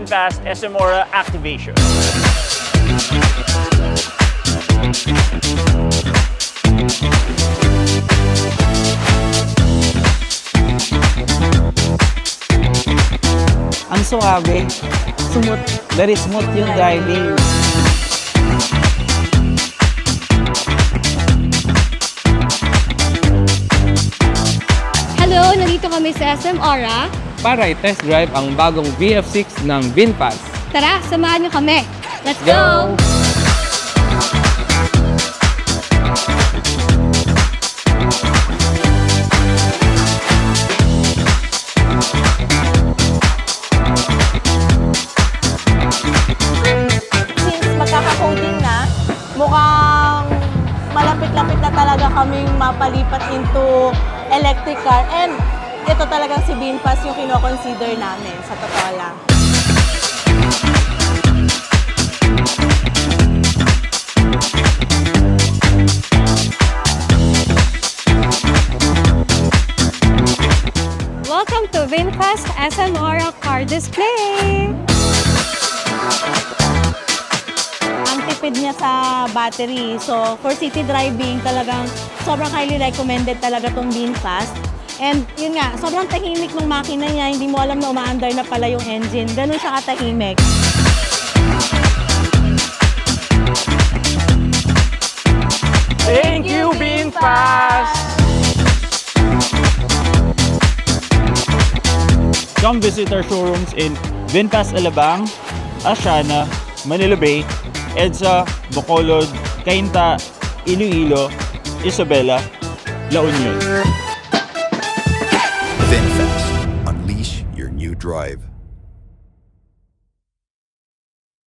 VinFast SM Aura activation. Ang suabe, smooth, very smooth yung driving. Hello, nandito kami sa SM Aura. Para i-test drive ang bagong VF6 ng VinFast. Tara, samahan niyo kami. Let's go! Since magkaka-coding na, mukhang malapit-lapit na talaga kaming mapalipat into electric car. And ito talagang si VinFast yung kino-consider namin, sa totoo lang. Welcome to VinFast SM Aura Car Display! Ang tipid niya sa battery. So, for city driving, talagang sobrang highly recommended talaga tong VinFast. And yun nga, sobrang tahimik ng makina niya, hindi mo alam na umaandar na pala yung engine. Ganun siya katahimik. Thank you, VinFast! Come visit our showrooms in VinFast Alabang, Asiana, Manila Bay, EDSA, Bacolod, Cainta, Iloilo, Isabela, La Union. VinFast. Unleash your new drive.